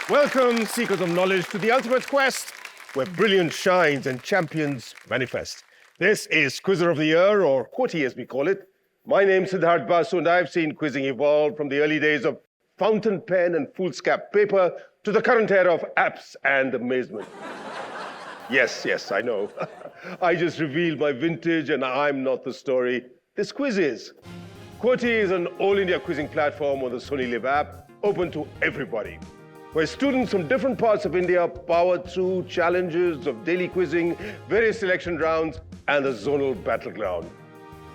Welcome, seekers of knowledge, to the ultimate quest, where brilliance shines and champions manifest. This is Quizzer of the Year, or QOTY as we call it. My name's Siddhartha Basu, and I've seen quizzing evolve from the early days of fountain pen and foolscap paper to the current era of apps and amazement. Yes, I know. I just revealed my vintage, and I'm not the story. This quiz is. QOTY is an all-India quizzing platform on the Sony LIV app, open to everybody, where students from different parts of India power through challenges of daily quizzing, various selection rounds, and the zonal battleground.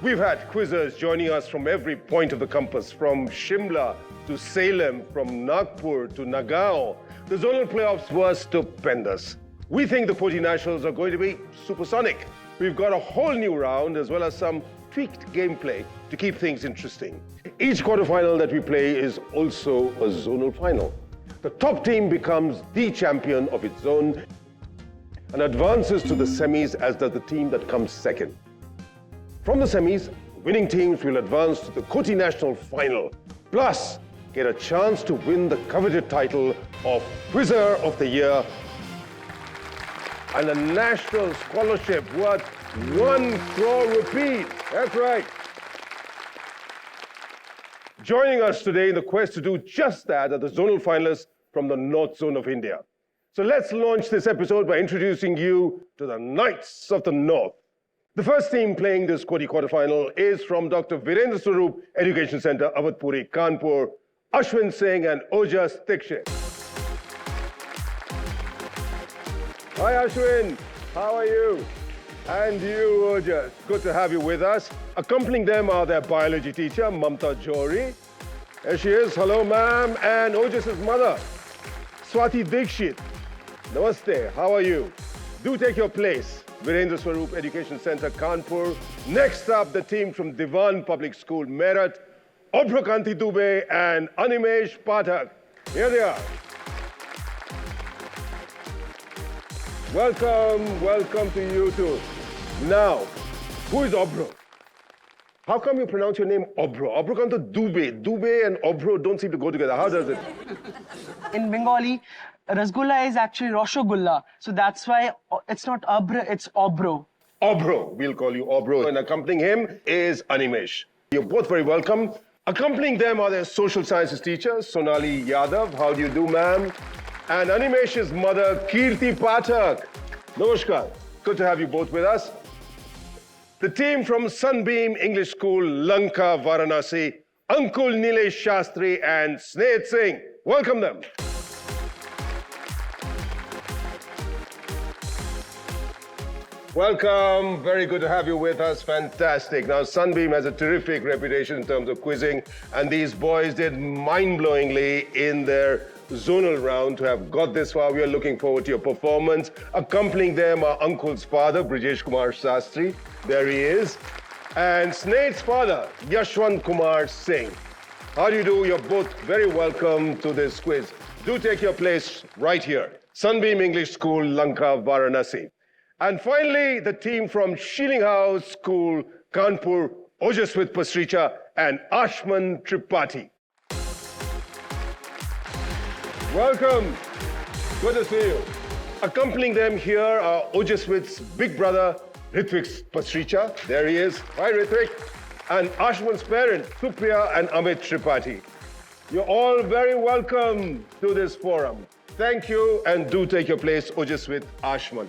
We've had quizzers joining us from every point of the compass, from Shimla to Salem, from Nagpur to Nagaon. The zonal playoffs were stupendous. We think the QOTY Nationals are going to be supersonic. We've got a whole new round as well as some tweaked gameplay to keep things interesting. Each quarterfinal that we play is also a zonal final. The top team becomes the champion of its zone and advances to the semis, as does the team that comes second. From the semis, winning teams will advance to the QOTY National Final, plus get a chance to win the coveted title of Quizzer of the Year and a national scholarship worth 1 crore rupees. That's right. Joining us today in the quest to do just that are the zonal finalists from the North Zone of India. So let's launch this episode by introducing you to the Knights of the North. The first team playing this QOTY quarterfinal is from Dr. Virendra Swarup Education Centre, Avadhpuri, Kanpur, Ashwin Singh and Ojas Dikshit. Hi Ashwin, how are you? And you, Ojas, good to have you with us. Accompanying them are their biology teacher, Mamta Johri. There she is, hello ma'am, and Ojas' mother, Swati Dikshit. Namaste, how are you? Do take your place. Virendra Swarup Education Centre, Kanpur. Next up, the team from Dewan Public School, Meerut, Obrokanti Dubey and Animesh Pathak. Here they are. Welcome to you too. Now, who is Obro? How come you pronounce your name Obro? Obrokanti Dubey. Dubey and Obro don't seem to go together. How does it? In Bengali, Rasgulla is actually Roshogulla. So that's why it's not Abra, it's Obro. Obro. We'll call you Obro. And accompanying him is Animesh. You're both very welcome. Accompanying them are their social sciences teacher, Sonali Yadav. How do you do, ma'am? And Animesh's mother, Kirti Pathak. Namaskar. Good to have you both with us. The team from Sunbeam English School, Lanka, Varanasi, Uncle Nilesh Shastri and Sneha Singh. Welcome them. Welcome. Very good to have you with us. Fantastic. Now, Sunbeam has a terrific reputation in terms of quizzing, and these boys did mind-blowingly in their zonal round to have got this far. We are looking forward to your performance. Accompanying them are Uncle's father, Brijesh Kumar Sastri. There he is. And Sneha's father, Yashwant Kumar Singh. How do you do? You're both very welcome to this quiz. Do take your place right here. Sunbeam English School, Lanka, Varanasi. And finally, the team from Sheiling House School, Kanpur, Ojaswit Pasricha and Ashman Tripathi. Welcome. Good to see you. Accompanying them here are Ojaswit's big brother, Ritvik Pasricha. There he is. Hi, Ritvik. And Ashman's parents, Supriya and Amit Tripathi. You're all very welcome to this forum. Thank you, and do take your place, Ojaswit Ashman.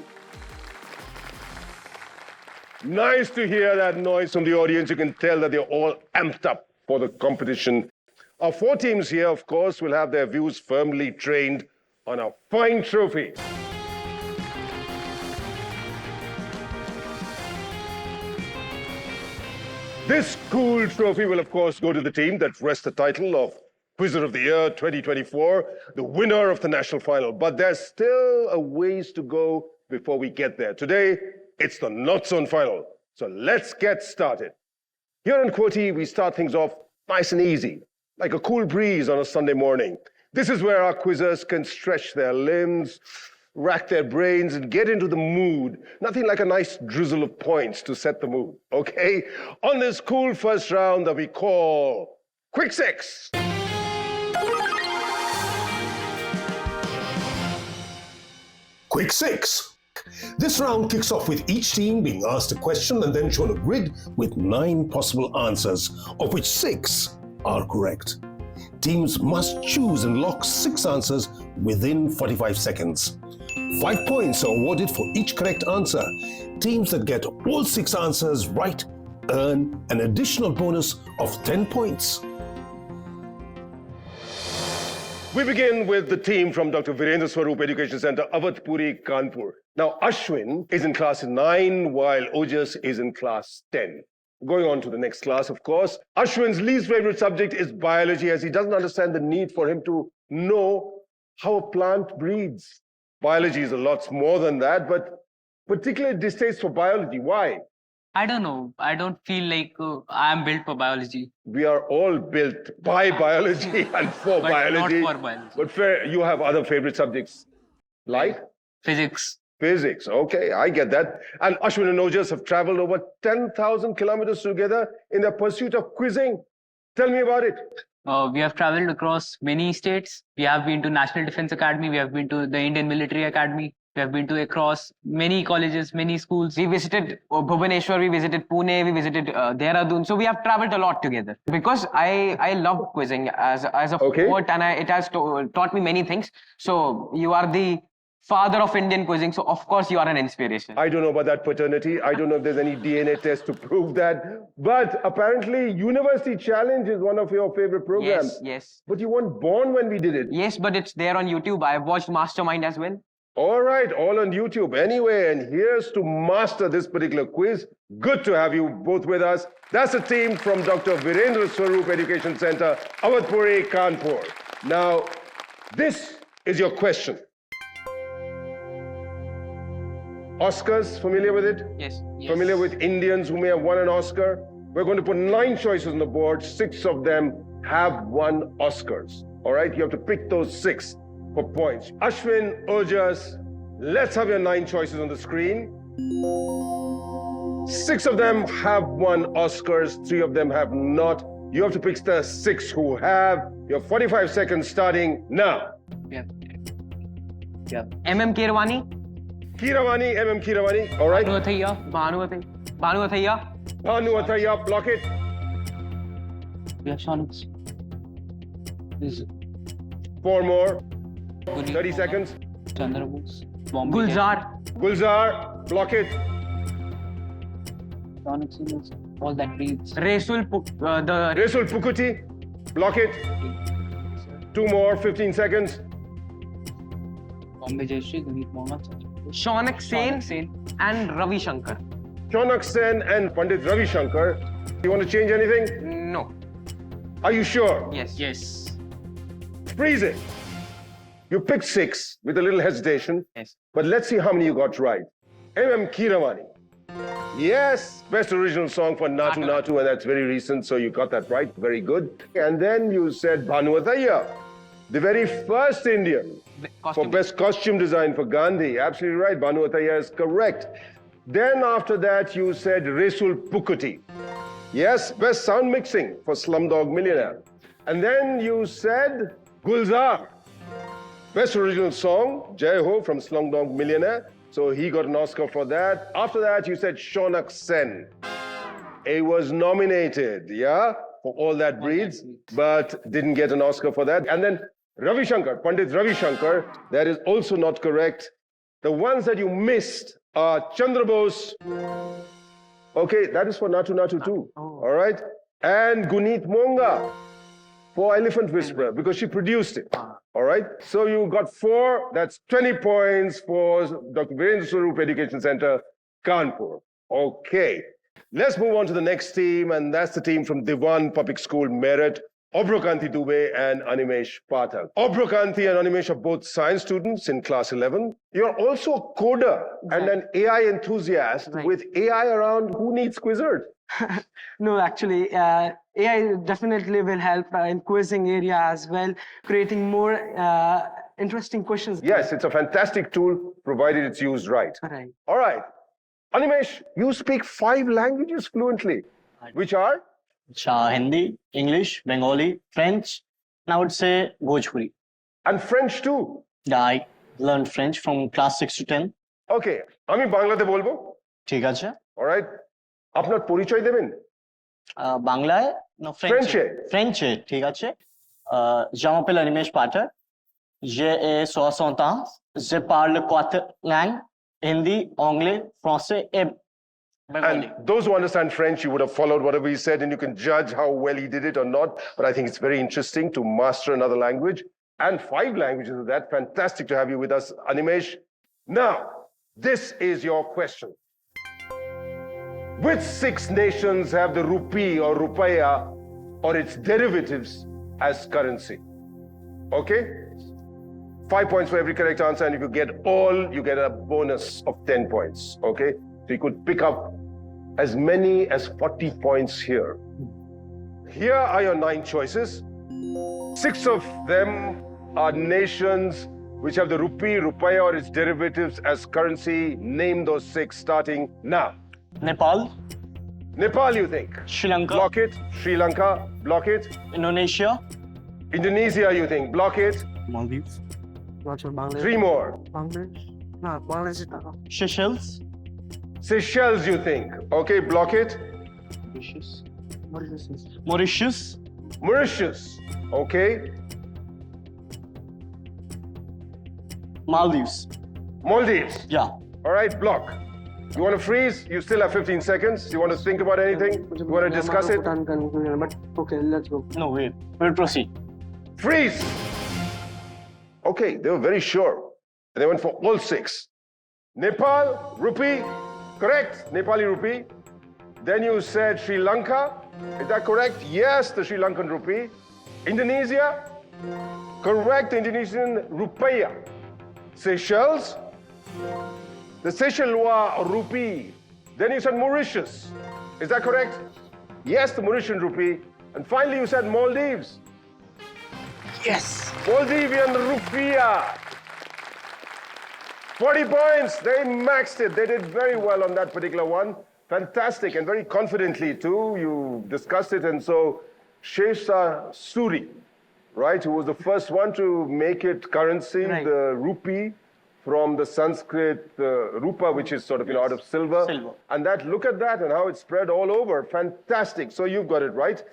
Nice to hear that noise from the audience. You can tell that they're all amped up for the competition. Our 4 teams here, of course, will have their views firmly trained on a fine trophy. This cool trophy will, of course, go to the team that rests the title of Quizzer of the Year 2024, the winner of the national final. But there's still a ways to go before we get there. Today, it's the North Zone final. So let's get started. Here on QOTY, we start things off nice and easy, like a cool breeze on a Sunday morning. This is where our quizzers can stretch their limbs, rack their brains, and get into the mood. Nothing like a nice drizzle of points to set the mood, okay? On this cool first round that we call Quick Six. Quick Six. This round kicks off with each team being asked a question and then shown a grid with 9 possible answers, of which 6 are correct. Teams must choose and lock 6 answers within 45 seconds. 5 points are awarded for each correct answer. Teams that get all 6 answers right earn an additional bonus of 10 points. We begin with the team from Dr. Virendra Swarup Education Centre, Avadhpuri, Kanpur. Now, Ashwin is in class 9 while Ojas is in class 10. Going on to the next class, of course. Ashwin's least favorite subject is biology, as he doesn't understand the need for him to know how a plant breathes. Biology is a lot more than that, but particularly distaste for biology. Why? I don't know. I don't feel like I am built for biology. We are all built by biology and for But biology. not for biology. But fair, you have other favorite subjects, like? Physics. Physics. Okay, I get that. And Ashwin and Ojas have traveled over 10,000 kilometers together in their pursuit of quizzing. Tell me about it. We have traveled across many states. We have been to National Defence Academy. We have been to the Indian Military Academy. We have been to across many colleges, many schools. We visited Bhubaneswar, we visited Pune, we visited Dehradun. So we have traveled a lot together. Because I love quizzing as a Okay. sport, and it has taught me many things. So you are the father of Indian quizzing. So of course you are an inspiration. I don't know about that paternity. I don't know if there's any DNA test to prove that. But apparently, University Challenge is one of your favorite programs. Yes, yes. But you weren't born when we did it. Yes, but it's there on YouTube. I have watched Mastermind as well. All right, all on YouTube. Anyway, and here's to master this particular quiz. Good to have you both with us. That's a team from Dr. Virendra Swarup Education Centre, Avadhpuri, Kanpur. Now, this is your question. Oscars, familiar with it? Yes. Familiar with Indians who may have won an Oscar? We're going to put 9 choices on the board. 6 of them have won Oscars. All right, you have to pick those 6 for points. Ashwin, Ojas, let's have your 9 choices on the screen. 6 of them have won Oscars, 3 of them have not. You have to pick the 6 who have. Your 45 seconds starting now. MM Keeravani. Keeravani, MM Keeravani. All right. Bhanu Athaiya. Bhanu Athaiya, block it. Yeah, Shonix. 4 more. 30 seconds. Chandra Bose. Gulzar. Gulzar, block it. Shonix is all that breathes. Resul Resul Pukuti, block it. 2 more, 15 seconds. Bombay Jayashree, Guneet Mohammed. Shaunak Sen and Ravi Shankar. Shaunak Sen and Pandit Ravi Shankar. You want to change anything? No. Are you sure? Yes. Yes. Freezing. You picked 6 with a little hesitation. Yes. But let's see how many you got right. MM Keeravani. Yes, best original song for Natu Natu, and that's very recent, so you got that right. Very good. And then you said Bhanu Athaiya, the very first Indian for best costume design for Gandhi. Absolutely right. Bhanu Athaiya is correct. Then after that, you said Resul Pukuti. Yes, best sound mixing for Slumdog Millionaire. And then you said Gulzar. Best original song, Jai Ho from Slumdog Millionaire. So he got an Oscar for that. After that, you said Shaunak Sen. He was nominated, yeah, for All That Breeds, but didn't get an Oscar for that. And then Ravi Shankar, Pandit Ravi Shankar, that is also not correct. The ones that you missed are Chandra Bose. Okay, that is for Natu Natu too. All right. And Guneet Monga for Elephant Whisperer, because she produced it. All right. So you got 4. That's 20 points for Dr. Virendra Swarup Education Centre, Kanpur. Okay. Let's move on to the next team, and that's the team from Dewan Public School, Meerut. Obrokanti Dubey and Animesh Pathak. Obrokanti and Animesh are both science students in class 11. You're also a coder and an AI enthusiast with AI around. Who needs Quizzard? No, actually, AI definitely will help in quizzing area as well, creating more interesting questions. Yes, it's a fantastic tool, provided it's used right. Right. All right. Animesh, you speak 5 languages fluently, which are? Hindi, English, Bengali, French, and I would say Bhojpuri. And French too. Yeah, Learned French from class 6 to 10. ওকে আমি বাংলাতে বলবো ঠিক আছে alright আপনার পরিচয় দেবেন বাংলায় না French-এ? ফ্রেঞ্চে ঠিক আছে je m'appelle Animesh Pathak j'ai 60 ans je parle 4 langues hindi anglais français et Bengali. And those who understand French, you would have followed whatever he said, and you can judge how well he did it or not. But I think it's very interesting to master another language and 5 languages of that. Fantastic to have you with us, Animesh. Now, this is your question. Which 6 nations have the rupee or rupaya or its derivatives as currency? Okay? 5 points for every correct answer, and if you get all, you get a bonus of 10 points. Okay? So you could pick up as many as 40 points here. Here are your 9 choices. 6 of them are nations which have the rupee, rupaya or its derivatives as currency. Name those 6 starting now. Nepal, Nepal, you think? Sri Lanka, Block it. Sri Lanka, block it. Indonesia, Indonesia, you think? Block it. Maldives, Not sure Bangladesh. 3 more. Bangladesh. No, Bangladesh is not. Seychelles, Seychelles, you think? Okay, block it. Mauritius, Mauritius, okay. Maldives. Maldives, Yeah. all right, block. You want to freeze? You still have 15 seconds. You want to think about anything? You want to discuss it? But okay, let's go. No, wait. We'll proceed. Freeze! Okay, they were very sure. And they went for all 6. Nepal, rupee, correct, Nepali rupee. Then you said Sri Lanka, is that correct? Yes, the Sri Lankan rupee. Indonesia, correct, the Indonesian rupiah. Seychelles, the Seychellois rupee. Then you said Mauritius, is that correct? Yes, the Mauritian rupee. And finally you said Maldives. Yes. Maldivian rupiah. 40 points. They maxed it. They did very well on that particular one. Fantastic and very confidently too. You discussed it. And so Shesha Suri, right, who was the first one to make it currency, Right. the rupee from the Sanskrit rupa, which is sort of out of silver. Silver. And that, look at that and how it spread all over. Fantastic. So you've got it right.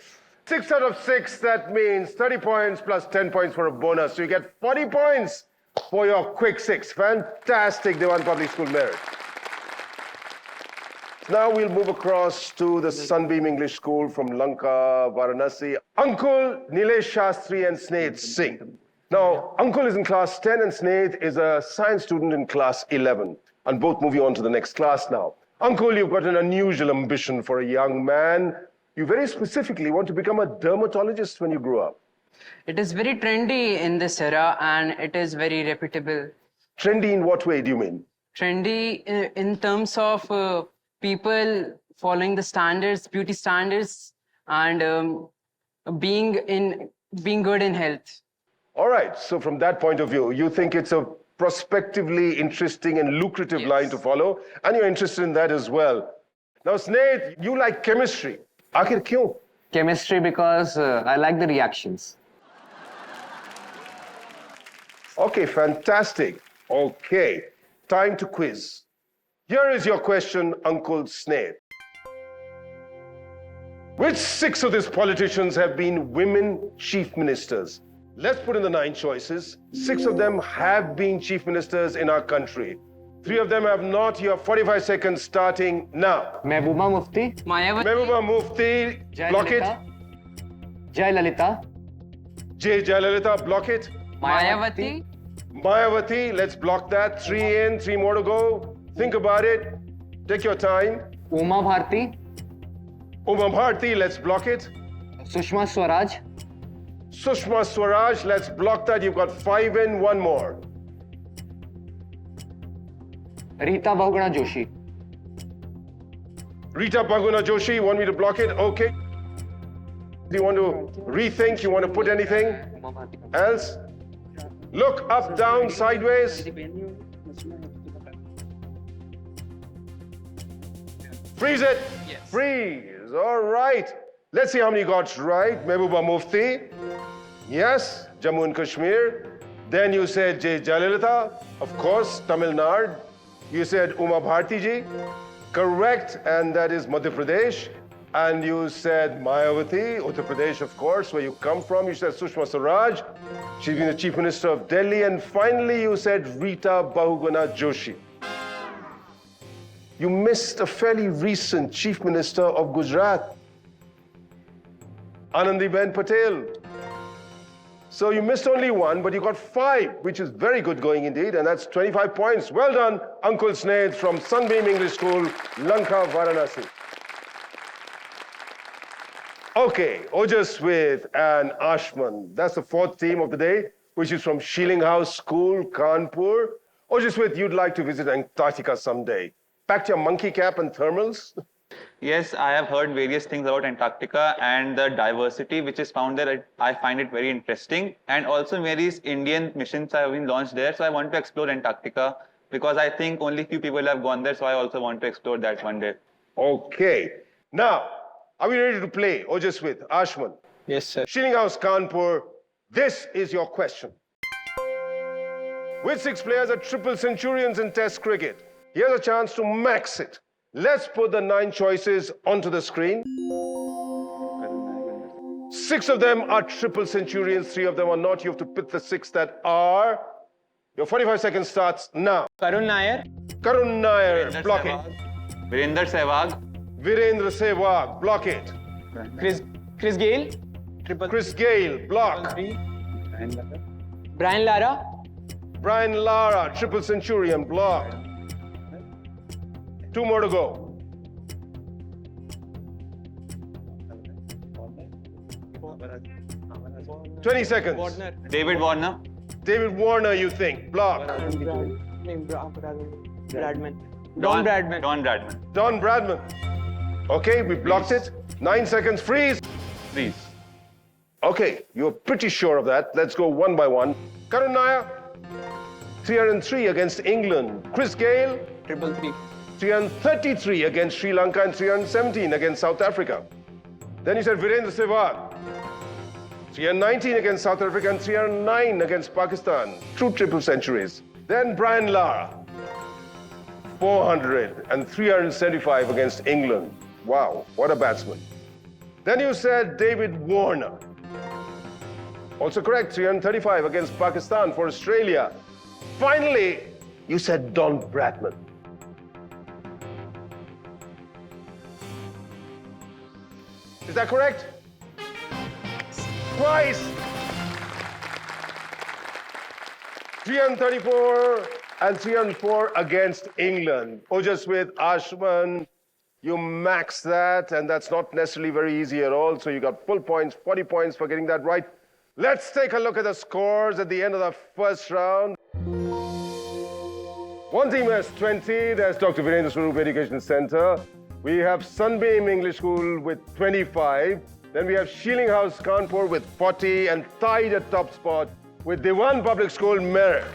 6 out of 6, that means 30 points plus 10 points for a bonus. So you get 40 points for your quick 6. Fantastic, Dewan Public School merit. Now we'll move across to the Sunbeam English School from Lanka, Varanasi. Uncle Nilesh Shastri and Sneh Singh. Now, Uncle is in class 10 and Sneh is a science student in class 11. And both moving on to the next class now. Uncle, you've got an unusual ambition for a young man. You very specifically want to become a dermatologist when you grow up. It is very trendy in this era and it is very reputable. Trendy in what way do you mean? Trendy in terms of people following the standards, beauty standards, and being good in health. All right, so from that point of view, you think it's a prospectively interesting and lucrative Yes. line to follow, and you're interested in that as well. Now, Sneh, you like chemistry. Akhir kyun? Chemistry because I like the reactions. Okay, fantastic. Okay, time to quiz. Here is your question, Uncle Sneh. Which 6 of these politicians have been women chief ministers? Let's put in the 9 choices. 6 of them have been chief ministers in our country. 3 of them have not. You have 45 seconds starting now. Mehbooba Mufti, Mayawati, Mehbooba Mufti, block it. Jai Lalita, J. Jayalalitha, block it. Mayawati, Mayawati, let's block that. 3 in, 3 more to go. Think about it. Take your time. Uma Bharti, Uma Bharti, let's block it. Sushma Swaraj, Sushma Swaraj, let's block that. You've got 5 in, 1 more. Rita Bahuguna Joshi. Rita Bahuguna Joshi, you want me to block it? Okay. Do you want to rethink? You want to put anything else? Look up, down, sideways. Freeze it. Yes. Freeze. All right. Let's see how many got right. Mehbooba Mufti. Yes. Jammu and Kashmir. Then you said J. Jayalalitha, of course, Tamil Nadu. You said Uma Bharti ji, correct, and that is Madhya Pradesh. And you said Mayawati, Uttar Pradesh, of course, where you come from. You said Sushma Swaraj, she's been the Chief Minister of Delhi. And finally, you said Rita Bahuguna Joshi. You missed a fairly recent Chief Minister of Gujarat, Anandiben Patel. So you missed only one, but you got 5, which is very good going indeed, and that's 25 points. Well done, Uncle Sneh from Sunbeam English School, Lanka, Varanasi. Okay, Ojaswit and Ashman. That's the 4th team of the day, which is from Sheiling House School, Kanpur. Ojaswit, you'd like to visit Antarctica someday. Packed your monkey cap and thermals? Yes, I have heard various things about Antarctica and the diversity which is found there. I find it very interesting. And also various Indian missions have been launched there. So I want to explore Antarctica because I think only few people have gone there. So I also want to explore that one day. Okay. Now, are we ready to play? Ojaswit, Ashman. Yes, sir. Sheiling House, Kanpur, this is your question. Which 6 players are triple centurions in Test cricket? Here's a chance to max it. Let's put the 9 choices onto the screen. 6 of them are triple centurions, 3 of them are not. You have to pick the 6 that are. Your 45 seconds starts now. Karun Nair. Karun Nair, block it. Virendra Sehwag. Virendra Sehwag, block it. Chris Gale. Chris Gale, block. Brian Lara. Brian Lara, triple centurion, block. 2 more to go. $20 seconds. David Warner. David Warner, you think, block. Bradman. Don Bradman. Don Bradman. Don Bradman. Okay, we blocked it. 9 seconds, freeze. Please. Okay, you're pretty sure of that. Let's go one by one. Karun Nair, 303 against England. Chris Gale, 333 against Sri Lanka and 317 against South Africa. Then you said Virendra Sehwag, 319 against South Africa and 309 against Pakistan. True triple centuries. Then Brian Lara, 400 and 375 against England. Wow, what a batsman. Then you said David Warner. Also correct, 335 against Pakistan for Australia. Finally, you said Don Bradman. Is that correct? Twice. 334 and 304 against England. Ojaswit, Ashman, you max that, and that's not necessarily very easy at all. So you got full points, 40 points for getting that right. Let's take a look at the scores at the end of the first round. One team has 20. There's Dr. Virendra Swarup Education Centre. We have Sunbeam English School with 25. Then we have Sheiling House Kanpur with 40 and tied at top spot with Dewan Public School, Meerut.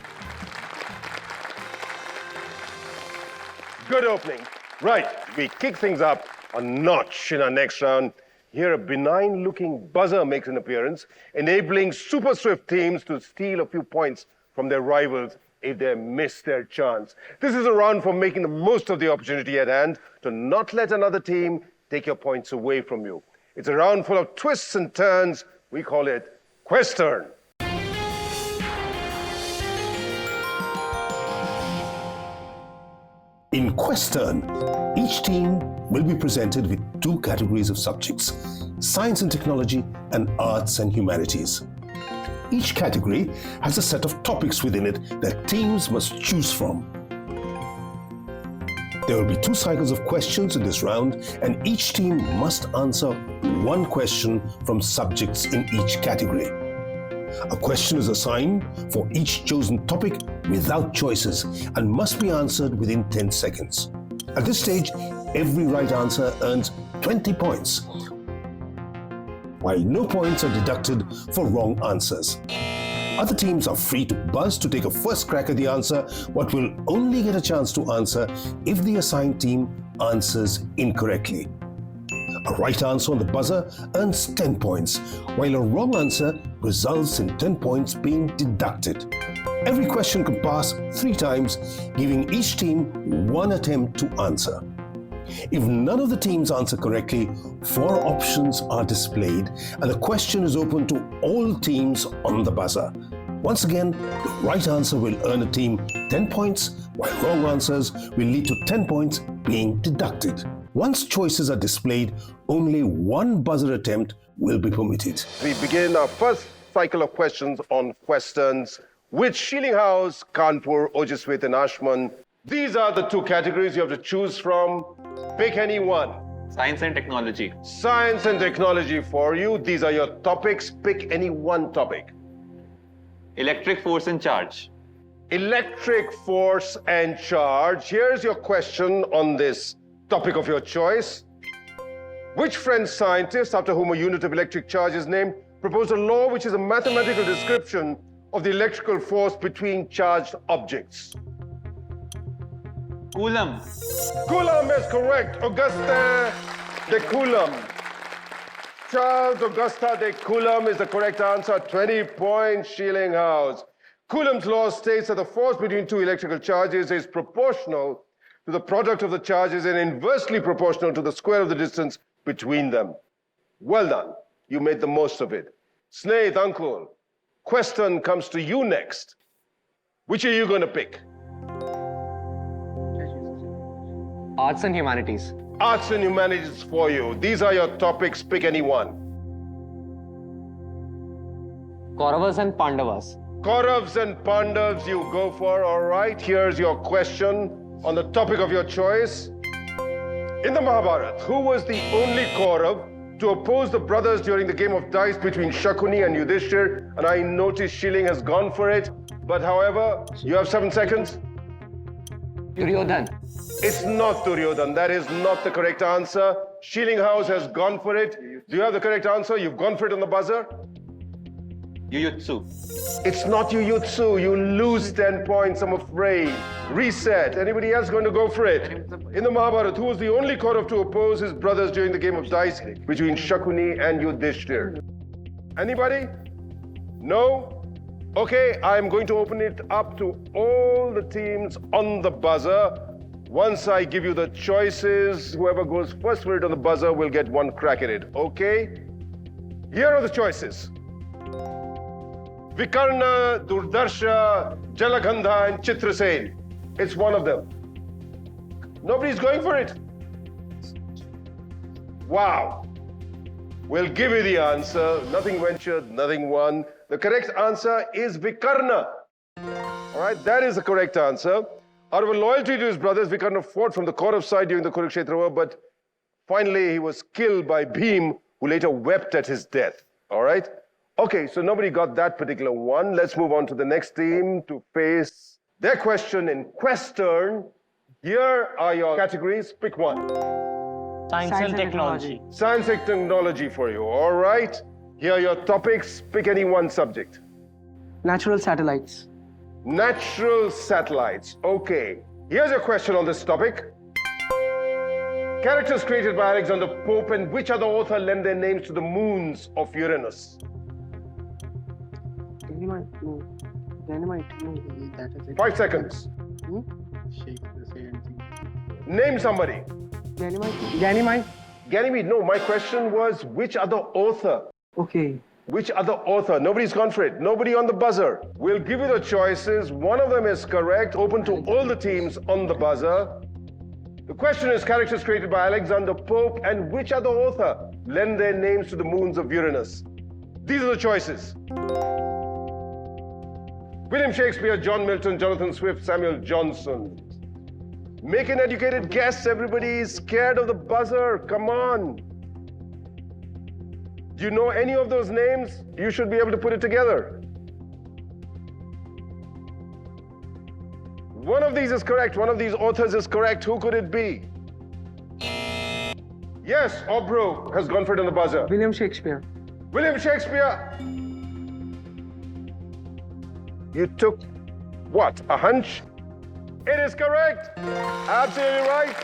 Good opening. Right, we kick things up a notch in our next round. Here, a benign-looking buzzer makes an appearance, enabling super swift teams to steal a few points from their rivals if they miss their chance. This is a round for making the most of the opportunity at hand to not let another team take your points away from you. It's a round full of twists and turns. We call it Quest Turn. In Quest Turn, each team will be presented with 2 categories of subjects: science and technology and arts and humanities. Each category has a set of topics within it that teams must choose from. There will be 2 cycles of questions in this round, and each team must answer 1 question from subjects in each category. A question is assigned for each chosen topic without choices and must be answered within 10 seconds. At this stage, every right answer earns 20 points, while no points are deducted for wrong answers. Other teams are free to buzz to take a first crack at the answer, but will only get a chance to answer if the assigned team answers incorrectly. A right answer on the buzzer earns 10 points, while a wrong answer results in 10 points being deducted. Every question could pass 3 times, giving each team 1 attempt to answer. If none of the teams answer correctly, 4 options are displayed and the question is open to all teams on the buzzer. Once again, the right answer will earn a team 10 points, while wrong answers will lead to 10 points being deducted. Once choices are displayed, only 1 buzzer attempt will be permitted. We begin our first cycle of questions on questions with Sheiling House, Kanpur, Ojaswit and Ashman. These are the 2 categories you have to choose from. Pick any one. Science and technology. Science and technology for you. These are your topics. Pick any one topic. Electric force and charge. Electric force and charge. Here's your question on this topic of your choice. Which French scientist, after whom a unit of electric charge is named, proposed a law which is a mathematical description of the electrical force between charged objects? Coulomb. Coulomb is correct. Augustin de Coulomb. Charles Augustin de Coulomb is the correct answer. 20 points, Sheiling House. Coulomb's law states that the force between 2 electrical charges is proportional to the product of the charges and inversely proportional to the square of the distance between them. Well done. You made the most of it. Snaith, uncle, question comes to you next. Which are you going to pick? Arts and humanities. Arts and humanities for you. These are your topics. Pick any one. Kauravas and Pandavas. Kauravas and Pandavas you go for. All right. Here's your question on the topic of your choice. In the Mahabharata, who was the only Kaurav to oppose the brothers during the game of dice between Shakuni and Yudhishthir? And I notice Sheiling has gone for it. But however, you have 7 seconds. Duryodhan. It's not Duryodhan. That is not the correct answer. Sheiling House has gone for it. Do you have the correct answer? You've gone for it on the buzzer? Jujutsu. It's not Jujutsu. You lose 10 points, I'm afraid. Reset. Anybody else going to go for it? In the Mahabharata, who was the only Kaurav to oppose his brothers during the game of dice between Shakuni and Yudhishthir? Anybody? No? Okay, I'm going to open it up to all the teams on the buzzer. Once I give you the choices, whoever goes first for it on the buzzer will get 1 crack at it, okay? Here are the choices. Vikarna, Durdarsha, Jalagandha and Chitrasen. It's one of them. Nobody's going for it. Wow. We'll give you the answer. Nothing ventured, nothing won. The correct answer is Vikarna. All right, that is the correct answer. Out of a loyalty to his brothers, Vikarna fought from the Kaurav side during the Kurukshetra war, but finally he was killed by Bhim, who later wept at his death. All right? Okay, so nobody got that particular one. Let's move on to the next team to face their question in Questern. Here are your categories. Pick one. Science and technology. Science and technology for you. All right. Here are your topics. Pick any one subject. Natural satellites. Natural satellites. Okay. Here's your question on this topic. Characters created by Alexander Pope and which other author lend their names to the moons of Uranus? Dynamite. No. Dynamite. No. That is it. 5 seconds. Name somebody. Ganymede. Ganymede. No, my question was which other author? Okay. Which other author? Nobody's gone for it. Nobody on the buzzer. We'll give you the choices. One of them is correct. Open to all the teams on the buzzer. The question is characters created by Alexander Pope and which other author lend their names to the moons of Uranus? These are the choices. William Shakespeare, John Milton, Jonathan Swift, Samuel Johnson. Make an educated guess. Everybody is scared of the buzzer. Come on. Do you know any of those names? You should be able to put it together. One of these is correct. One of these authors is correct. Who could it be? Yes, Obro has gone for it on the buzzer. William Shakespeare. William Shakespeare. You took, what, a hunch? It is correct. Absolutely right.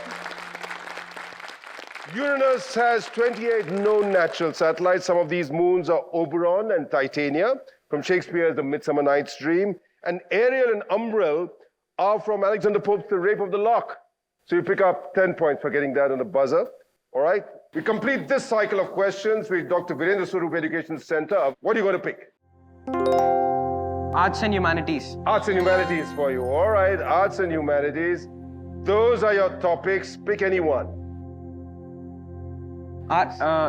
Uranus has 28 known natural satellites. Some of these moons are Oberon and Titania, from Shakespeare's The Midsummer Night's Dream, and Ariel and Umbrel are from Alexander Pope's The Rape of the Lock. So you pick up 10 points for getting that on the buzzer. All right? We complete this cycle of questions with Dr. Virendra Swarup Education Centre. What are you going to pick? Arts and humanities. Arts and humanities for you. All right, arts and humanities. Those are your topics. Pick any one.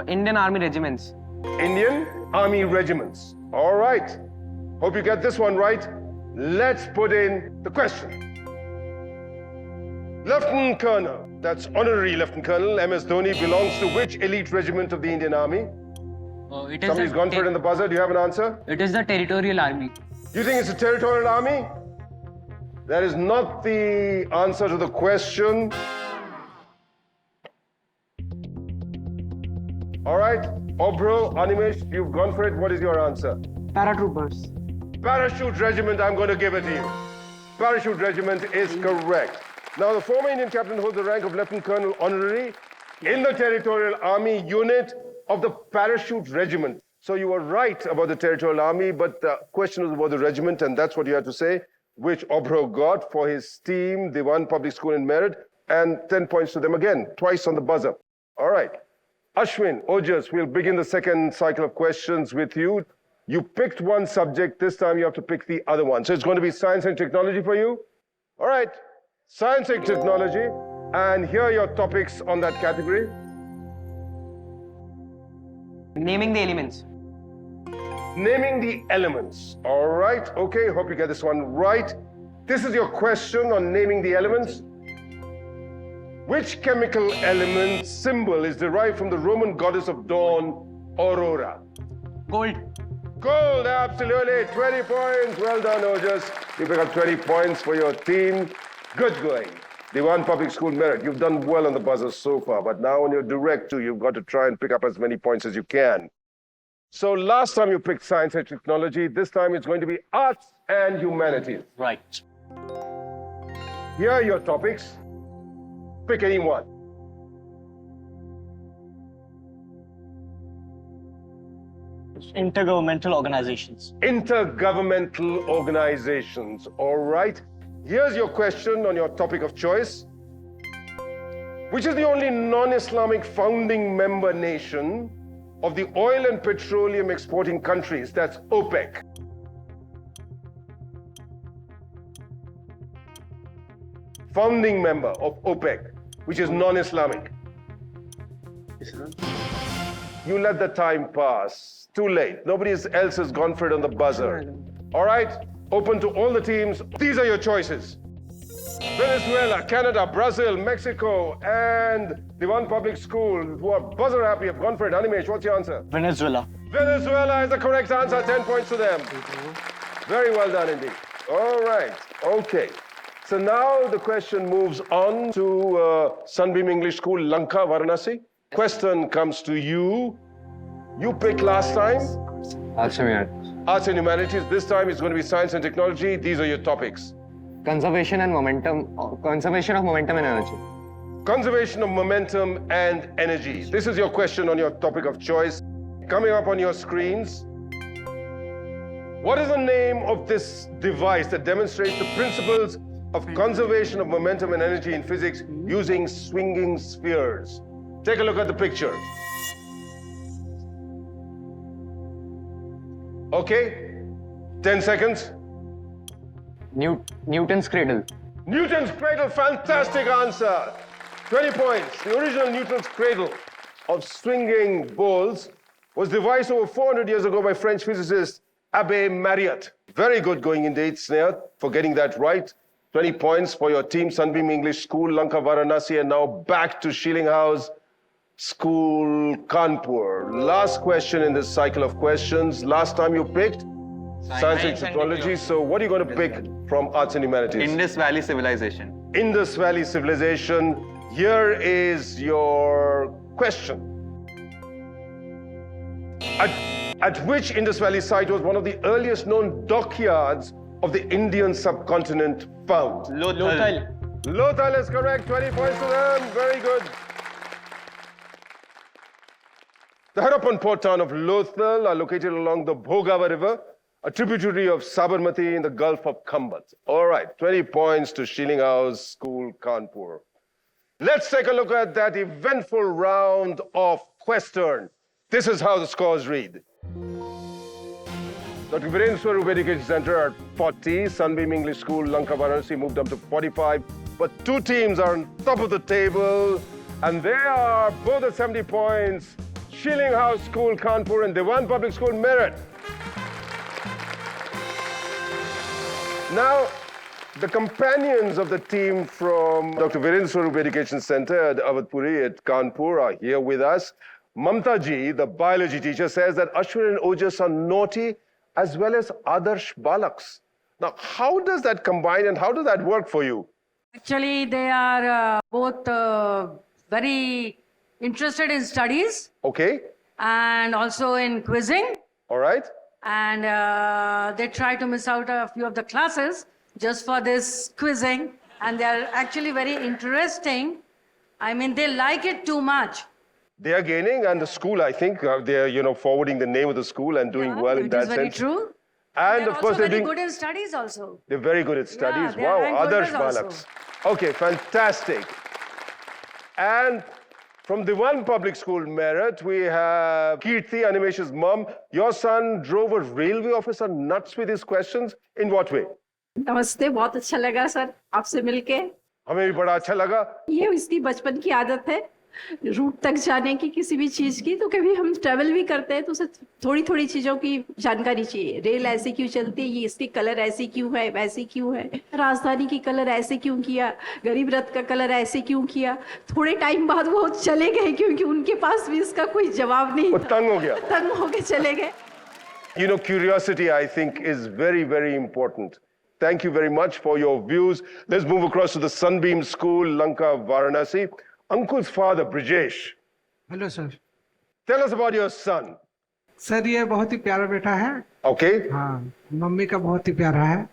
Indian Army regiments. Indian Army regiments. All right. Hope you get this one right. Let's put in the question. Lieutenant Colonel, that's Honorary Lieutenant Colonel MS Dhoni, belongs to which elite regiment of the Indian Army? It is Somebody's gone for it in the buzzer. Do you have an answer? It is the Territorial Army. You think it's a territorial army? That is not the answer to the question. All right, Obro, Animesh, you've gone for it. What is your answer? Paratroopers. Parachute Regiment, I'm going to give it to you. Parachute Regiment is correct. Now, the former Indian captain holds the rank of Lieutenant Colonel Honorary in the Territorial Army unit of the Parachute Regiment. So you were right about the Territorial Army, but the question was about the regiment, and that's what you had to say, which Obro got for his team, Dewan Public School in Meerut, and 10 points to them again, twice on the buzzer. All right. Ashwin, Ojas, we'll begin the second cycle of questions with you. You picked one subject. This time you have to pick the other one. So it's going to be science and technology for you. All right. Science and technology. And here are your topics on that category. Naming the elements. Naming the elements. All right. Okay. Hope you get this one right. This is your question on naming the elements. Which chemical element symbol is derived from the Roman goddess of dawn, Aurora? Gold. Gold, absolutely. 20 points. Well done, Ojas. You pick up 20 points for your team. Good going. Dewan Public School Meerut. You've done well on the buzzer so far, but now on your direct two, you've got to try and pick up as many points as you can. So last time you picked science and technology. This time it's going to be arts and humanities. Right. Here are your topics. Pick any one. Intergovernmental organizations. Intergovernmental organizations. All right. Here's your question on your topic of choice. Which is the only non-Islamic founding member nation of the oil and petroleum exporting countries? That's OPEC. Founding member of OPEC, which is non-Islamic. You let the time pass. Too late. Nobody else has gone for it on the buzzer. All right, open to all the teams. These are your choices. Venezuela, Canada, Brazil, Mexico, and Dewan Public School, who are buzzer happy, have gone for it. Animesh, what's your answer? Venezuela. Venezuela is the correct answer. 10 points to them. Very well done indeed. All right, okay. So now the question moves on to Sunbeam English School, Lanka, Varanasi. Question comes to you. You picked last time. Arts and humanities. Arts and humanities. This time it's going to be science and technology. These are your topics. Conservation of momentum and energy. Conservation of momentum and energy. This is your question on your topic of choice. Coming up on your screens. What is the name of this device that demonstrates the principles of conservation of momentum and energy in physics using swinging spheres? Take a look at the picture. Okay, 10 seconds. Newton's cradle. Newton's cradle, fantastic answer. 20 points. The original Newton's cradle of swinging balls was devised over 400 years ago by French physicist Abbé Meerut. Very good going indeed, Sneha, for getting that right. 20 points for your team, Sunbeam English School, Lanka, Varanasi, and now back to Sheiling House School, Kanpur. Last question in this cycle of questions. Last time you picked science and technology. So what are you going to pick from arts and humanities? Indus Valley Civilization. Indus Valley Civilization. Here is your question. At which Indus Valley site was one of the earliest known dockyards of the Indian subcontinent found? Lothal. Lothal is correct. 20 points to them. Very good. The Harappan port town of Lothal are located along the Bhogava River, a tributary of Sabarmati in the Gulf of Khambat. All right, 20 points to Sheiling House School, Kanpur. Let's take a look at that eventful round of Questern. This is how the scores read. Dr. Virendra Swarup Education Centre at 40, Sunbeam English School, Lanka, Varanasi moved up to 45. But two teams are on top of the table, and they are both at 70 points. Sheiling House School, Kanpur, and Dewan Public School, Meerut. Now, the companions of the team from Dr. Virendra Swarup Education Centre at Avadhpuri at Kanpur are here with us. Mamta ji, the biology teacher, says that Ashwin and Ojas are naughty as well as Adarsh Balaks. Now, how does that combine and how does that work for you? Actually, they are both very interested in studies. Okay. And also in quizzing. All right. And they try to miss out a few of the classes just for this quizzing. And they are actually very interesting. I mean, they like it too much. They are gaining, and the school, I think, they're forwarding the name of the school and doing well in that sense. It is very true. And of course, they're very good in studies also. They're very good at studies. Yeah, Wow, Adarsh also. Balaks. Okay, fantastic. And from Dewan Public School, Meerut, we have Kirti, Animesh's mom. Your son drove a railway officer nuts with his questions. In what way? नमस्ते, बहुत अच्छा लगा sir आपसे मिलके। हमें भी बड़ा अच्छा लगा। ये इसकी बचपन की आदत है रूट तक जाने की किसी भी चीज की, तो कभी हम ट्रेवल भी करते हैं तो उसे थोड़ी थोड़ी चीजों की जानकारी चाहिए। रेल ऐसे क्यों चलती है, ये इसकी कलर ऐसे क्यों है, वैसे क्यों है, राजधानी की कलर ऐसे क्यों किया, गरीब रथ का कलर ऐसे क्यों किया। थोड़े टाइम बाद वो चले गए क्योंकि उनके पास भी इसका कोई जवाब नहीं था। तंग हो गया, तंग होके चले गए। You know, curiosity, I think, is very, very important. Thank you very much for your views. Let's move across to the Sunbeam School, Lanka, Varanasi. Ankul's father, Brijesh. Hello sir. Tell us about your son. Sir ये बहुत ही प्यारा बेटा है। Okay. हाँ, mummy का बहुत ही प्यारा है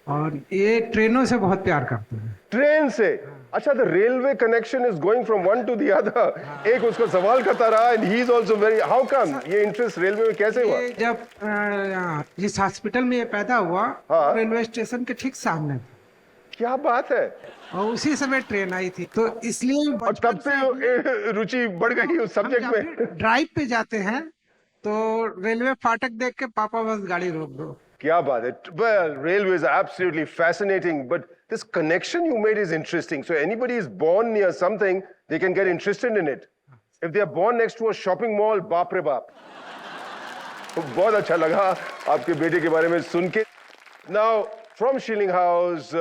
और ये ट्रेनों से बहुत प्यार करता है। ट्रेन से? अच्छा, the railway connection is going from one to the other. एक उसको सवाल करता रहा and he is also very. How come? ये interest railway में कैसे हुआ? ये जब जिस हॉस्पिटल में ये पैदा हुआ, रेलवे स्टेशन के ठीक सामने था। क्या बात है? और उसी समय ट्रेन आई थी, तो इसलिए और तब से रुचि बढ़ गई उस सब्जेक्ट में। ड्राइव पे जाते हैं तो रेलवे फाटक देख के पापा बस गाड़ी रोक दो। क्या बात है? Well, railway is absolutely fascinating, but this connection you made is interesting. So anybody is born near something, they can get interested in it. If they are born next to a shopping mall, बाप रे बाप। बहुत अच्छा लगा आपके बेटे के बारे में सुन के। Now, from Sheiling House,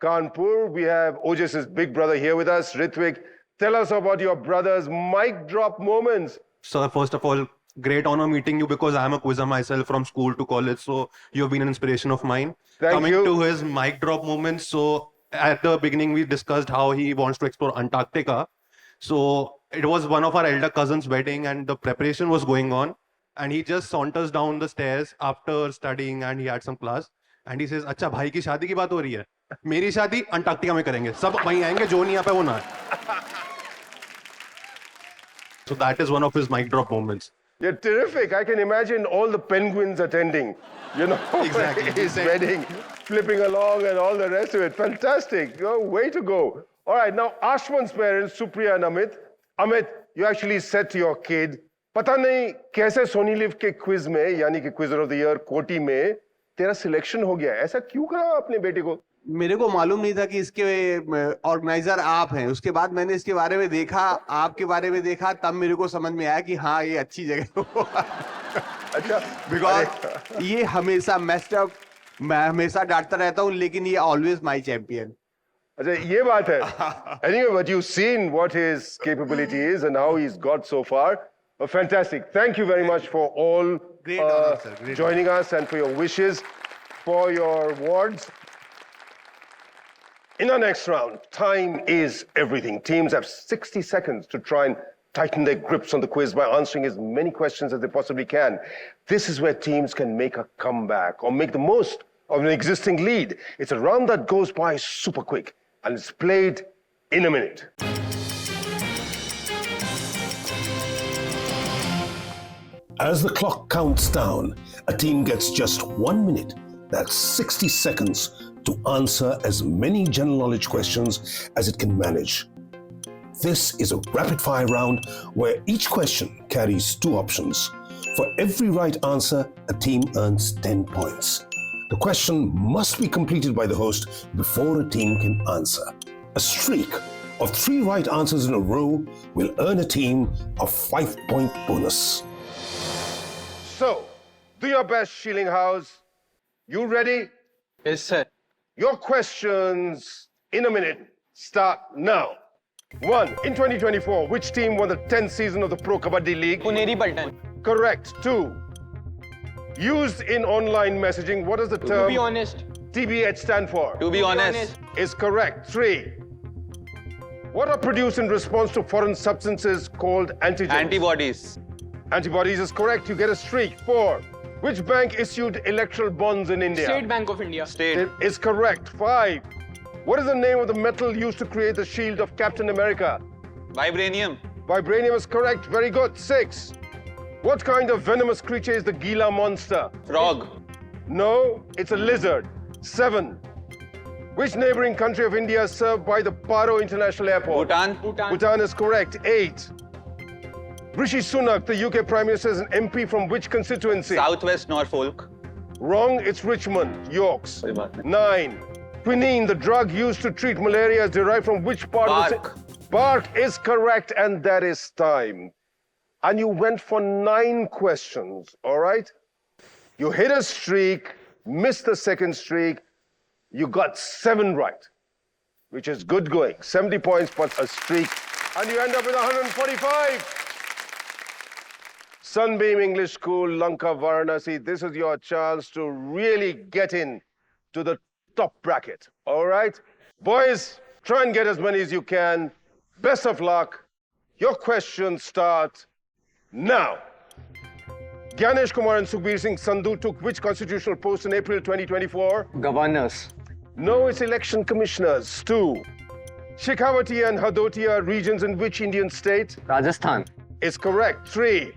Kanpur, we have Ojas' big brother here with us, Ritvik. Tell us about your brother's mic drop moments. Sir, first of all, great honor meeting you because I am a quizzer myself from school to college. So you have been an inspiration of mine. Thank you. Coming to his mic drop moments. So at the beginning, we discussed how he wants to explore Antarctica. So it was one of our elder cousins' wedding and the preparation was going on. And he just saunters down the stairs after studying and he had some class. And he says, अच्छा भाई की शादी की बात हो रही है, मेरी शादी अंटार्कटिका में करेंगे, सब वहीं आएंगे, जो नहीं यहाँ पे वो ना। So that is one of his mic drop moments. You're terrific. I can imagine all the penguins attending, Exactly. his wedding, flipping along and all the rest of it. Fantastic. Way to go. All right, now Ashwan's parents, Supriya and Amit. Amit, you actually said to your kid, पता नहीं कैसे Sony LIV के quiz में, यानी कि Quizzer of the Year, QOTY में, तेरा selection हो गया। ऐसा क्यों कहा अपने बेटे को? मेरे को मालूम नहीं था कि इसके ऑर्गेनाइजर आप हैं। उसके बाद मैंने इसके बारे में देखा, आपके बारे में देखा, तब मेरे को समझ में आया कि हाँ ये अच्छी जगह हो। अच्छा, बिकॉज ये हमेशा मेस्ड अप, मैं हमेशा डांटता रहता हूँ, लेकिन ये ऑलवेज माय चैंपियन। अच्छा, ये बात है। Anyway, but you've seen what his capability is and how he's got so far. Fantastic. Thank you very much for all joining us and for your wishes, for your awards. In our next round, time is everything. Teams have 60 seconds to try and tighten their grips on the quiz by answering as many questions as they possibly can. This is where teams can make a comeback or make the most of an existing lead. It's a round that goes by super quick and it's played in a minute. As the clock counts down, a team gets just 1 minute, that's 60 seconds, to answer as many general knowledge questions as it can manage. This is a rapid-fire round where each question carries 2 options. For every right answer, a team earns 10 points. The question must be completed by the host before a team can answer. A streak of 3 right answers in a row will earn a team a 5-point bonus. So, do your best, Sheiling House. You ready? Yes, sir. Your questions in a minute start now. 1. In 2024, which team won the 10th season of the Pro Kabaddi League? Puneri Paltan. Correct. 2. Used in online messaging, what is the term? To be honest. TBH stand for? To be honest. Is correct. 3. What are produced in response to foreign substances called antigens? Antibodies. Antibodies is correct. You get a streak. 4. Which bank issued electoral bonds in India? State Bank of India. State. Is correct. 5. What is the name of the metal used to create the shield of Captain America? Vibranium. Vibranium is correct. Very good. 6. What kind of venomous creature is the Gila monster? Frog. No, it's a lizard. 7. Which neighboring country of India is served by the Paro International Airport? Bhutan. Bhutan is correct. 8. Rishi Sunak, the UK Prime Minister, is an MP from which constituency? Southwest Norfolk. Wrong, it's Richmond, Yorks. 9. Quinine, the drug used to treat malaria, is derived from which part of Bark. the... Bark is correct, and that is time. And you went for 9 questions, all right? You hit a streak, missed the second streak, you got 7 right, which is good going. 70 points, but a streak, and you end up with 145. Sunbeam English School, Lanka, Varanasi, this is your chance to really get in to the top bracket, all right? Boys, try and get as many as you can. Best of luck. Your questions start now. Gyanesh Kumar and Sukhbir Singh Sandhu took which constitutional post in April 2024? Governors. No, it's election commissioners. 2. Shekhawati and Hadoti are regions in which Indian state? Rajasthan. Is correct. 3.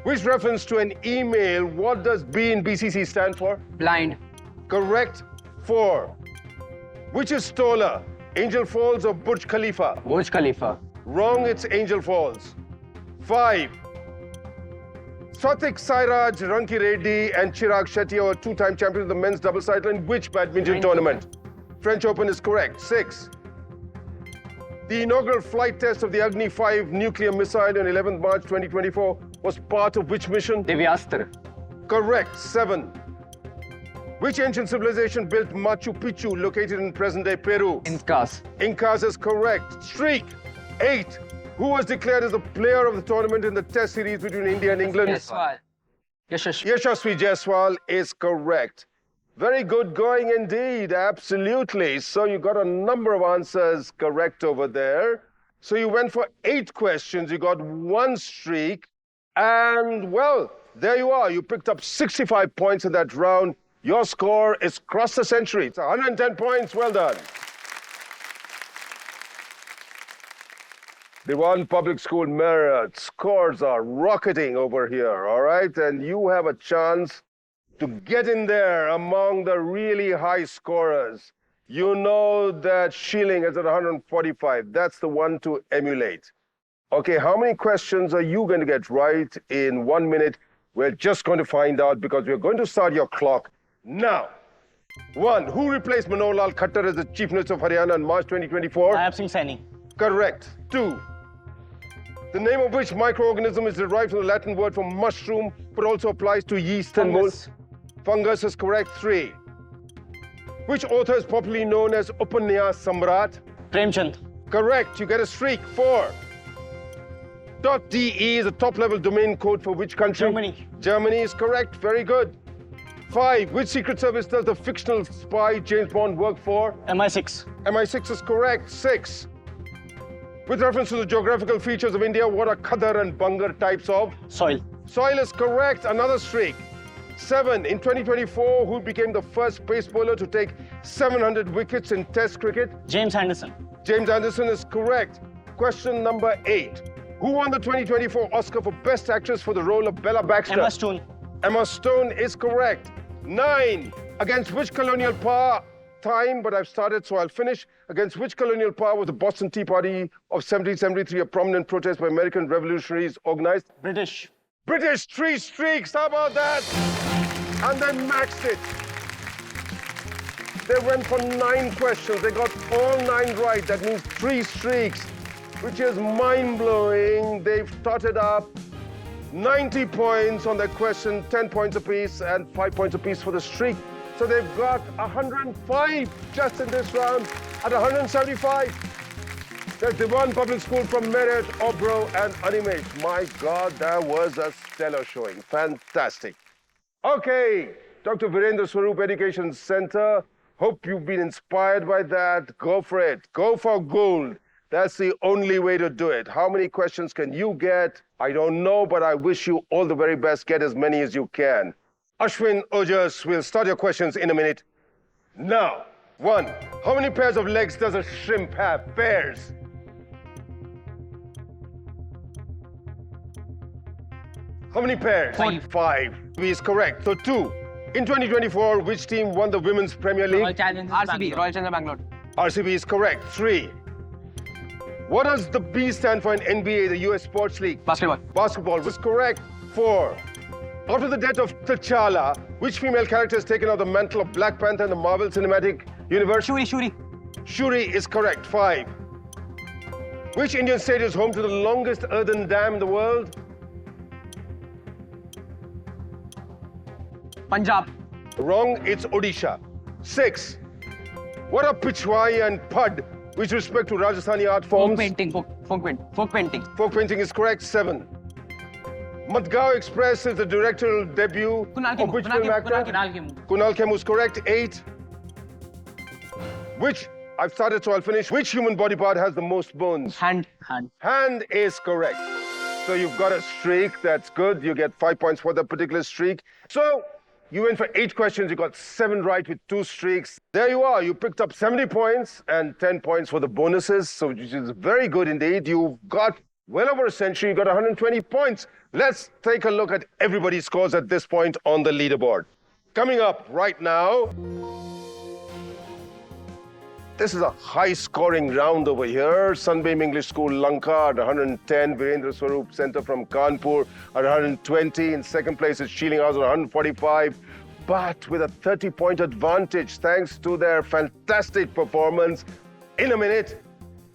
Which reference to an email, what does B in BCC stand for? Blind. Correct. 4. Which is taller, Angel Falls or Burj Khalifa? Burj Khalifa. Wrong, it's Angel Falls. 5. Swatik Sairaj, Ranki Reddy and Chirag Shetty are 2-time champions of the men's doubles title in which badminton tournament? French Open is correct. 6. The inaugural flight test of the Agni 5 nuclear missile on 11th March 2024 was part of which mission? Divyastra. Correct. 7. Which ancient civilization built Machu Picchu, located in present-day Peru? Incas. Incas is correct. Streak. 8. Who was declared as the player of the tournament in the test series between India and England? Jaiswal. Yashasvi Jaiswal is correct. Very good going indeed, absolutely. So you got a number of answers correct over there. So you went for 8 questions, you got 1 streak, and well, there you are. You picked up 65 points in that round. Your score is crossed the century. It's 110 points, well done. Dewan Public School, Meerut, scores are rocketing over here, all right? And you have a chance to get in there among the really high scorers. You know that Sheiling is at 145. That's the one to emulate. Okay, how many questions are you going to get right in 1 minute? We're just going to find out because we're going to start your clock now. 1. Who replaced Manohar Lal Khattar as the Chief Minister of Haryana in March 2024? Ayab Singh Saini. Correct. 2. The name of which microorganism is derived from the Latin word for mushroom, but also applies to yeast and mold? Fungus is correct. 3. Which author is popularly known as Upanyas Samrat? Premchand. Correct. You get a streak. 4. .de is a top-level domain code for which country? Germany. Germany is correct. Very good. 5. Which Secret Service does the fictional spy James Bond work for? MI6. MI6 is correct. 6. With reference to the geographical features of India, what are Khadar and Bangar types of? Soil. Soil is correct. Another streak. 7. In 2024, who became the first pace bowler to take 700 wickets in Test cricket? James Anderson. James Anderson is correct. Question number 8. Who won the 2024 Oscar for Best Actress for the role of Bella Baxter? Emma Stone. Emma Stone is correct. 9. Against which colonial power? Time, but I've started, so I'll finish. Against which colonial power was the Boston Tea Party of 1773 a prominent protest by American revolutionaries organized? British. British, 3 streaks. How about that? And they maxed it. They went for 9 questions. They got all 9 right. That means 3 streaks, which is mind-blowing. They've totted up 90 points on their question, 10 points apiece, and 5 points apiece for the streak. So they've got 105 just in this round at 175. There's Dewan Public School from Meerut, Obro, and Animesh. My God, that was a stellar showing. Fantastic. Okay, Dr. Virendra Swarup Education Centre. Hope you've been inspired by that. Go for it. Go for gold. That's the only way to do it. How many questions can you get? I don't know, but I wish you all the very best. Get as many as you can. Ashwin, Ojas, we'll start your questions in a minute. Now, 1. How many pairs of legs does a shrimp have? Pairs. How many pairs? 5 is correct. So 2. In 2024, which team won the Women's Premier League? Royal Challengers RCB, Royal Challengers Bangalore. RCB is correct. 3. What does the B stand for in NBA, the US Sports League? Basketball. Basketball was correct. 4. After the death of T'Challa, which female character has taken on the mantle of Black Panther in the Marvel Cinematic Universe? Shuri. Shuri is correct. 5. Which Indian state is home to the longest earthen dam in the world? Punjab. Wrong, it's Odisha. 6. What are Pichwai and Pad with respect to Rajasthani art forms? Folk painting. Folk painting. Folk painting is correct. 7. Madgaon Express is the directorial debut of which film actor? Kunal Khemu is correct. 8. Which, I've started so I'll finish. Which human body part has the most bones? Hand. Hand is correct. So you've got a streak. That's good. You get 5 points for that particular streak. So you went for 8 questions. You got 7 right with 2 streaks. There you are. You picked up 70 points and 10 points for the bonuses, so which is very good indeed. You've got well over a century. You got 120 points. Let's take a look at everybody's scores at this point on the leaderboard. Coming up right now, this is a high-scoring round over here. Sunbeam English School, Lanka at 110. Virendra Swarup Centre from Kanpur at 120. In second place is Sheiling House at 145. But with a 30-point advantage, thanks to their fantastic performance. In a minute,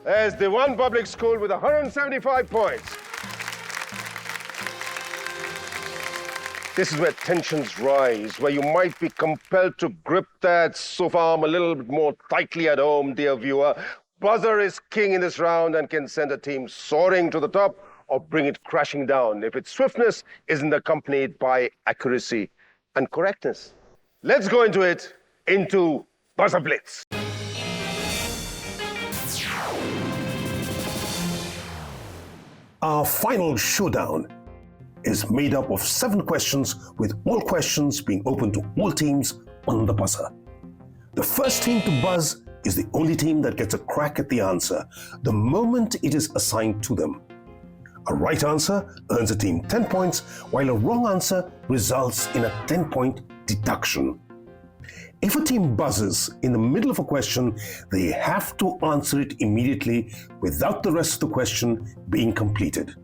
there's Dewan Public School with 175 points. This is where tensions rise, where you might be compelled to grip that sofa arm a little bit more tightly at home, dear viewer. Buzzer is king in this round and can send a team soaring to the top or bring it crashing down if its swiftness isn't accompanied by accuracy and correctness. Let's go into it, into Buzzer Blitz. Our final showdown is made up of 7 questions, with all questions being open to all teams on the buzzer. The first team to buzz is the only team that gets a crack at the answer the moment it is assigned to them. A right answer earns a team 10 points, while a wrong answer results in a 10-point deduction. If a team buzzes in the middle of a question, they have to answer it immediately without the rest of the question being completed.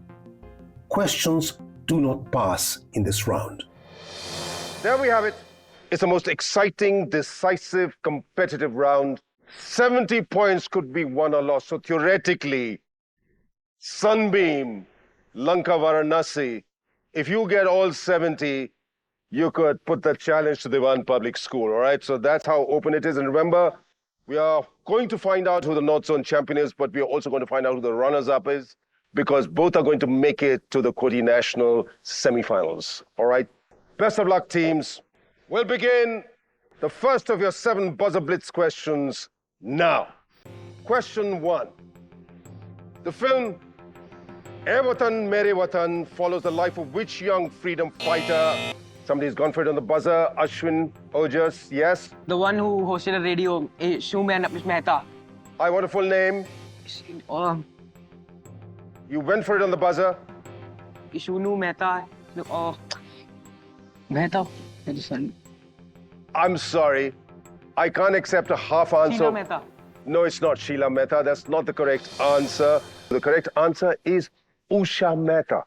Questions do not pass in this round. There we have it. It's the most exciting, decisive, competitive round. 70 points could be won or lost. So theoretically, Sunbeam, Lanka, Varanasi, if you get all 70, you could put the challenge to Dewan Public School, all right? So that's how open it is. And remember, we are going to find out who the North Zone champion is, but we are also going to find out who the runners-up is, because both are going to make it to the QOTY National semifinals, all right? Best of luck, teams. We'll begin the first of your 7 Buzzer Blitz questions now. Question 1. The film Ae Watan Mere Watan follows the life of which young freedom fighter? Somebody's gone for it on the buzzer. Ashwin, Ojas, yes? The one who hosted a radio, Shuman Mehta. I want a full name. You went for it on the buzzer. Ishunu Mehta. Oh, Mehta. I'm sorry. I can't accept a half answer. Sheila Mehta. No, it's not Sheila Mehta. That's not the correct answer. The correct answer is Usha Mehta,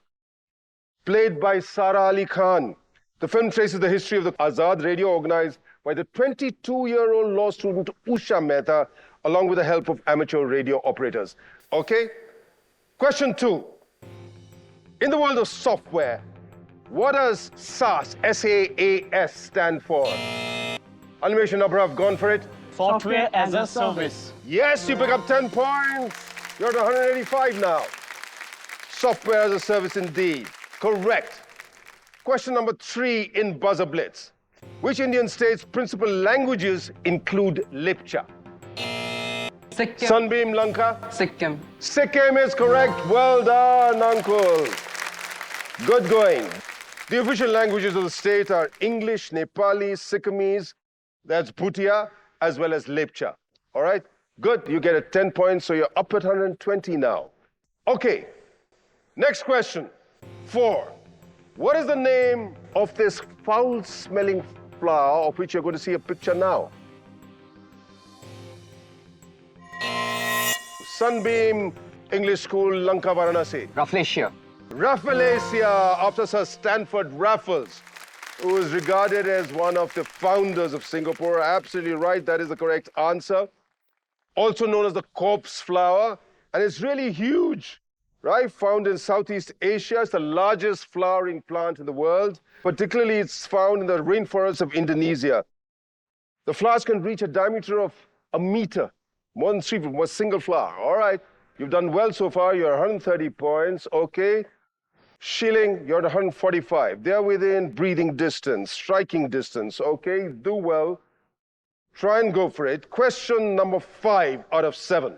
played by Sara Ali Khan. The film traces the history of the Azad radio organized by the 22-year-old law student Usha Mehta, along with the help of amateur radio operators. Okay? Question 2. In the world of software, what does SaaS, S-A-A-S, stand for? Animation Abra have gone for it. Software as a service. Yes, you pick up 10 points. You're at 185 now. Software as a service indeed. Correct. Question number 3 in Buzzer Blitz. Which Indian state's principal languages include Lipcha? Sikkim. Sunbeam, Lanka? Sikkim. Sikkim is correct. Well done, uncle. Good going. The official languages of the state are English, Nepali, Sikkimese, that's Bhutia, as well as Lepcha. All right? Good. You get a 10 points, so you're up at 120 now. Okay. Next question. 4. What is the name of this foul-smelling flower of which you're going to see a picture now? Sunbeam English School, Lanka, Varanasi. Rafflesia. Rafflesia, after Sir Stanford Raffles, who is regarded as one of the founders of Singapore. Absolutely right, that is the correct answer. Also known as the corpse flower, and it's really huge, right? Found in Southeast Asia. It's the largest flowering plant in the world. Particularly, it's found in the rainforests of Indonesia. The flowers can reach a diameter of a meter, more than 3 feet, one single flower. All right, you've done well so far. You're 130 points, okay. Sheiling, you're at 145. They're within breathing distance, striking distance, okay? Do well. Try and go for it. Question number 5 out of 7.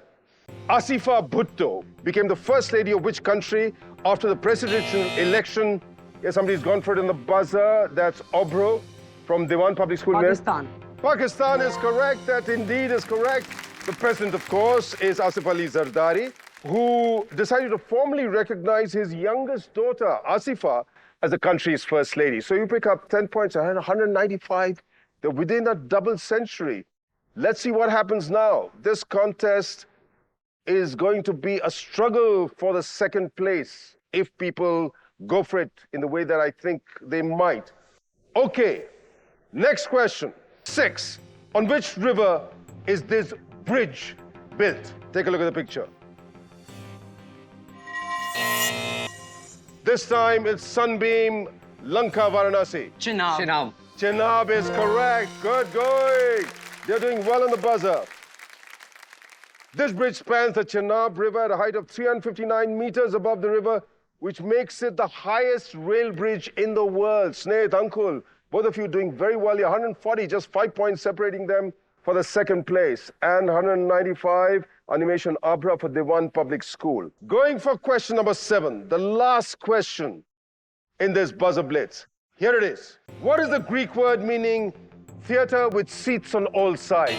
Asifa Bhutto became the first lady of which country after the presidential election? Yes, somebody's gone for it in the buzzer. That's Obro from Dewan Public School. Pakistan. Pakistan is correct. That indeed is correct. The president, of course, is Asif Ali Zardari, who decided to formally recognize his youngest daughter, Asifa, as the country's first lady. So you pick up 10 points, 195. They're within a double century. Let's see what happens now. This contest is going to be a struggle for the second place if people go for it in the way that I think they might. Okay, next question. 6. On which river is this bridge built? Take a look at the picture. This time it's Sunbeam, Lanka, Varanasi. Chenab. Chenab is correct. Good going. They're doing well on the buzzer. This bridge spans the Chenab River at a height of 359 meters above the river, which makes it the highest rail bridge in the world. Sneha, Uncle, both of you doing very well. You're 140, just 5 points separating them for the second place. And 195, Animation Abra for Dewan Public School. Going for question number 7, the last question in this buzzer blitz. Here it is. What is the Greek word meaning theater with seats on all sides?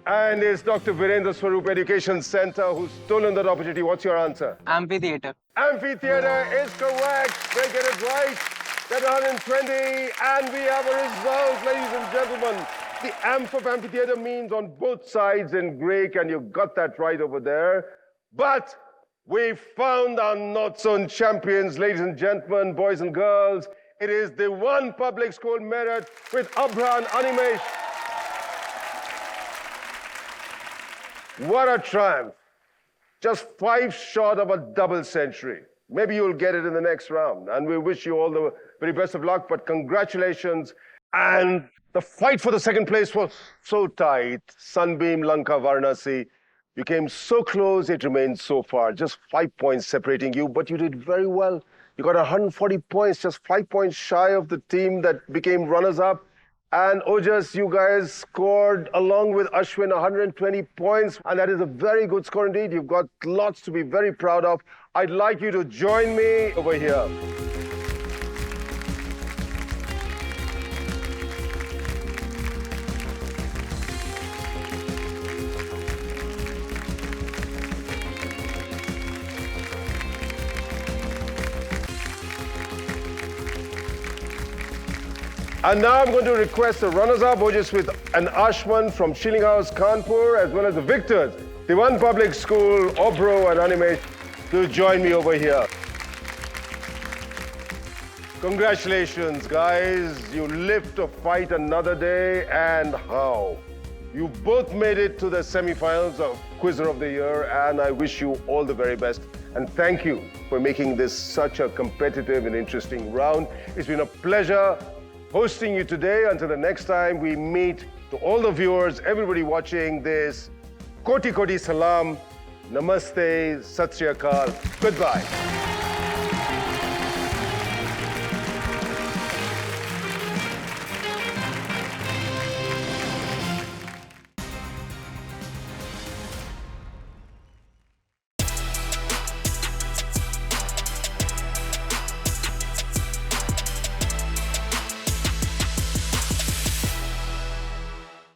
And it's Dr. Virendra Swarup Education Centre who's stolen that opportunity. What's your answer? Amphitheater. Amphitheater is correct. They get it right. That's 120. And we have a result, ladies and gentlemen. The amph of amphitheater means on both sides in Greek, and you got that right over there. But we found our not-so champions, ladies and gentlemen, boys and girls. It is the Dewan Public School Meerut with Abra and Animesh. What a triumph. Just 5 short of a double century. Maybe you'll get it in the next round. And we wish you all the very best of luck, but congratulations. And the fight for the second place was so tight. Sunbeam, Lanka, Varanasi. You came so close, it remained so far. Just 5 points separating you, but you did very well. You got 140 points, just 5 points shy of the team that became runners-up. And Ojas, you guys scored, along with Ashwin, 120 points. And that is a very good score indeed. You've got lots to be very proud of. I'd like you to join me over here. And now I'm going to request the runners-up, Ojis with an Ashman from Sheiling House, Kanpur, as well as the victors, Dewan Public School, Obro and Animesh, to join me over here. Congratulations, guys. You lived to fight another day, and how. You both made it to the semifinals of Quizzer of the Year, and I wish you all the very best. And thank you for making this such a competitive and interesting round. It's been a pleasure hosting you today. Until the next time we meet, to all the viewers, everybody watching this, Koti Koti Salam, Namaste, Sat Sri Akal, goodbye.